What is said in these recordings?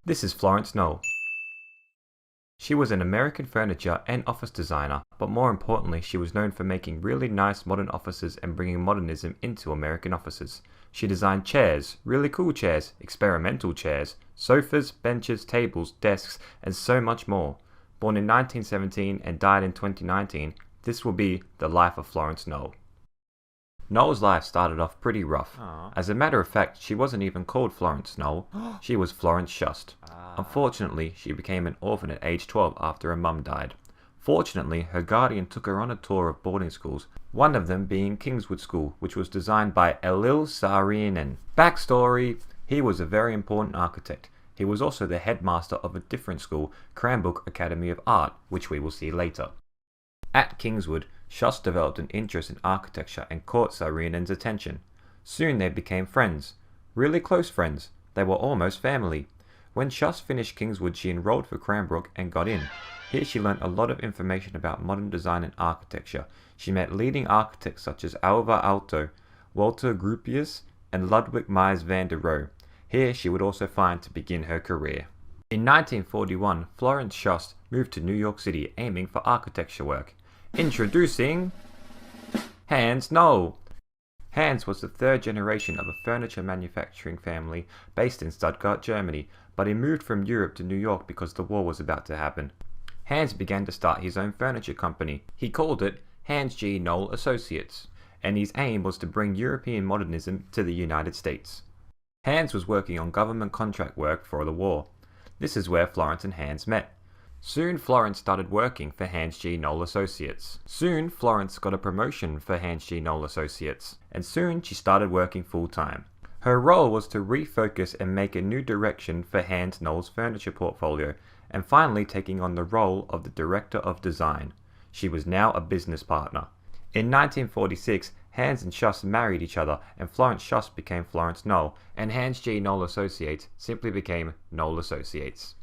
This is Florence Knoll. She was an American furniture and office designer, but more importantly, she was known for making really nice modern offices and bringing modernism into American offices. She designed chairs, really cool chairs, experimental chairs, sofas, benches, tables, desks, and so much more. Born in 1917 and died in 2019, this will be the life of Florence Knoll. Knoll's life started off pretty rough. As a matter of fact, she wasn't even called Florence Knoll, she was Florence Shust. Unfortunately, she became an orphan at age 12 after her mum died. Fortunately, her guardian took her on a tour of boarding schools, one of them being Kingswood School, which was designed by Elil Saarinen. Backstory: he was a very important architect. He was also the headmaster of a different school, Cranbrook Academy of Art, which we will see later. At Kingswood, Shust developed an interest in architecture and caught Saarinen's attention. Soon they became friends. Really close friends. They were almost family. When Shust finished Kingswood, she enrolled for Cranbrook and got in. Here she learned a lot of information about modern design and architecture. She met leading architects such as Alvar Aalto, Walter Gropius, and Ludwig Mies van der Rohe. Here she would also find to begin her career. In 1941, Florence Shust moved to New York City aiming for architecture work. Introducing Hans Knoll. Hans was the third generation of a furniture manufacturing family based in Stuttgart, Germany, but he moved from Europe to New York because the war was about to happen. Hans began to start his own furniture company. He called it Hans G. Knoll Associates, and his aim was to bring European modernism to the United States. Hans was working on government contract work for the war. This is where Florence and Hans met. Soon Florence started working for Hans G. Knoll Associates. Soon Florence got a promotion for Hans G. Knoll Associates, and soon she started working full-time. Her role was to refocus and make a new direction for Hans Knoll's furniture portfolio, and finally taking on the role of the Director of Design. She was now a business partner. In 1946, Hans and Shust married each other, and Florence Shust became Florence Knoll, and Hans G. Knoll Associates simply became Knoll Associates.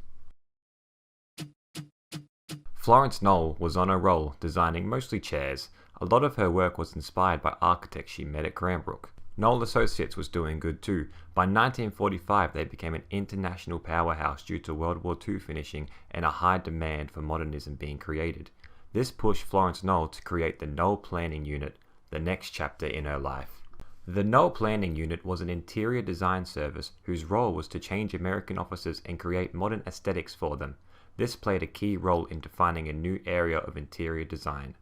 Florence Knoll was on a roll, designing mostly chairs. A lot of her work was inspired by architects she met at Cranbrook. Knoll Associates was doing good too. By 1945 they became an international powerhouse due to World War II finishing and a high demand for modernism being created. This pushed Florence Knoll to create the Knoll Planning Unit, the next chapter in her life. The Knoll Planning Unit was an interior design service whose role was to change American offices and create modern aesthetics for them. This played a key role in defining a new area of interior design.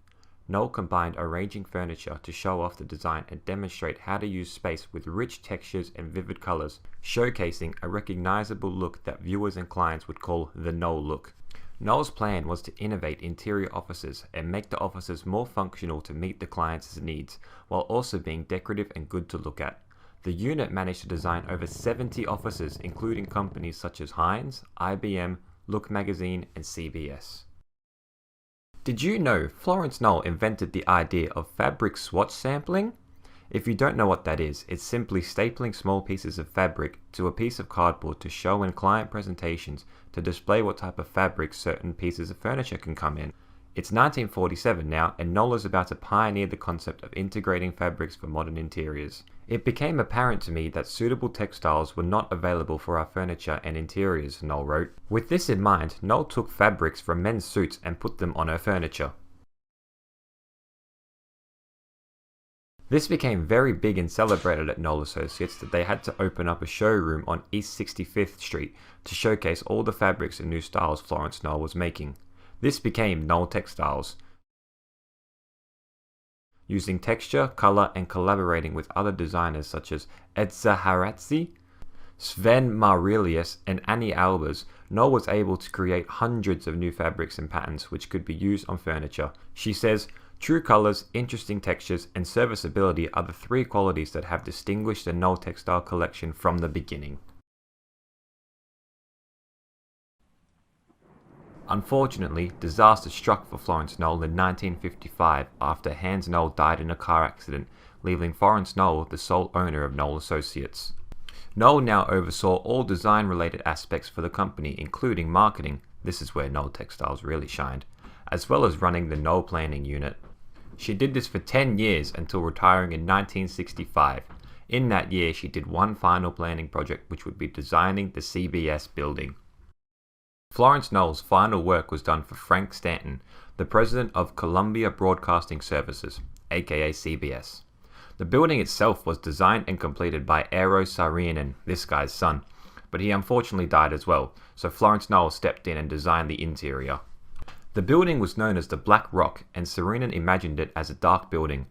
Knoll combined arranging furniture to show off the design and demonstrate how to use space with rich textures and vivid colors, showcasing a recognizable look that viewers and clients would call the Knoll look. Knoll's plan was to innovate interior offices and make the offices more functional to meet the clients' needs, while also being decorative and good to look at. The unit managed to design over 70 offices, including companies such as Heinz, IBM, Look Magazine, and CBS. Did you know Florence Knoll invented the idea of fabric swatch sampling? If you don't know what that is, it's simply stapling small pieces of fabric to a piece of cardboard to show in client presentations to display what type of fabric certain pieces of furniture can come in. It's 1947 now, and Knoll is about to pioneer the concept of integrating fabrics for modern interiors. It became apparent to me that suitable textiles were not available for our furniture and interiors, Knoll wrote. With this in mind, Knoll took fabrics from men's suits and put them on her furniture. This became very big and celebrated at Knoll Associates that they had to open up a showroom on East 65th Street to showcase all the fabrics and new styles Florence Knoll was making. This became Knoll Textiles. Using texture, color, and collaborating with other designers such as Edza Haratzi, Sven Marilius, and Annie Albers, Knoll was able to create hundreds of new fabrics and patterns which could be used on furniture. She says, "True colors, interesting textures, and serviceability are the three qualities that have distinguished the Knoll Textile collection from the beginning." Unfortunately, disaster struck for Florence Knoll in 1955 after Hans Knoll died in a car accident, leaving Florence Knoll the sole owner of Knoll Associates. Knoll now oversaw all design-related aspects for the company, including marketing, this is where Knoll Textiles really shined, as well as running the Knoll Planning Unit. She did this for 10 years until retiring in 1965. In that year, she did one final planning project, which would be designing the CBS building. Florence Knoll's final work was done for Frank Stanton, the president of Columbia Broadcasting Services, aka CBS. The building itself was designed and completed by Eero Saarinen, this guy's son, but he unfortunately died as well, so Florence Knoll stepped in and designed the interior. The building was known as the Black Rock, and Saarinen imagined it as a dark building.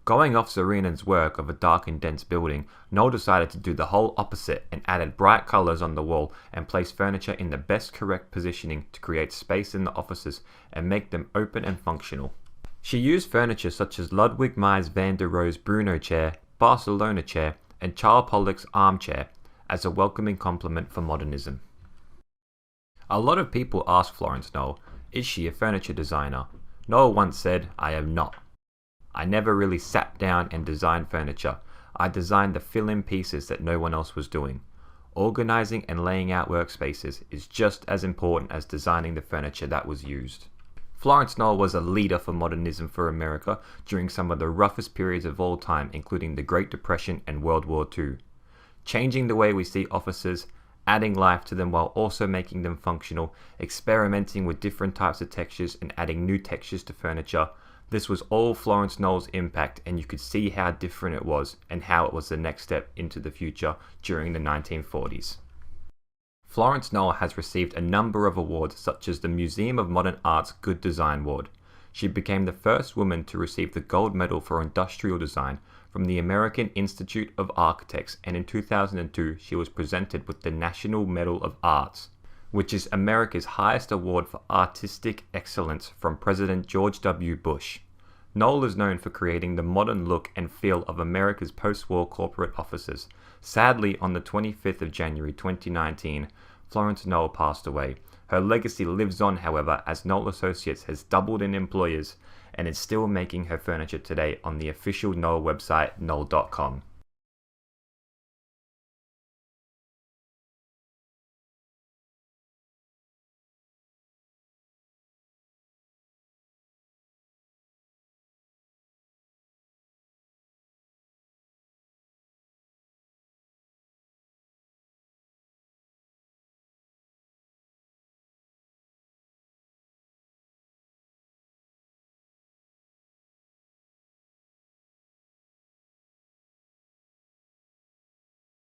Going off Saarinen's work of a dark and dense building, Knoll decided to do the whole opposite and added bright colors on the wall and placed furniture in the best correct positioning to create space in the offices and make them open and functional. She used furniture such as Ludwig Mies van der Rohe's Bruno chair, Barcelona chair, and Charles Pollock's armchair as a welcoming complement for modernism. A lot of people ask Florence Knoll, is she a furniture designer? Knoll once said, "I am not. I never really sat down and designed furniture. I designed the fill-in pieces that no one else was doing. Organizing and laying out workspaces is just as important as designing the furniture that was used." Florence Knoll was a leader for modernism for America during some of the roughest periods of all time, including the Great Depression and World War II. Changing the way we see offices, adding life to them while also making them functional, experimenting with different types of textures and adding new textures to furniture. This was all Florence Knoll's impact, and you could see how different it was and how it was the next step into the future during the 1940s. Florence Knoll has received a number of awards such as the Museum of Modern Art's Good Design Award. She became the first woman to receive the Gold Medal for Industrial Design from the American Institute of Architects, and in 2002 she was presented with the National Medal of Arts, which is America's highest award for artistic excellence from President George W. Bush. Knoll is known for creating the modern look and feel of America's post-war corporate offices. Sadly, on the 25th of January 2019, Florence Knoll passed away. Her legacy lives on, however, as Knoll Associates has doubled in employers and is still making her furniture today on the official Knoll website, knoll.com.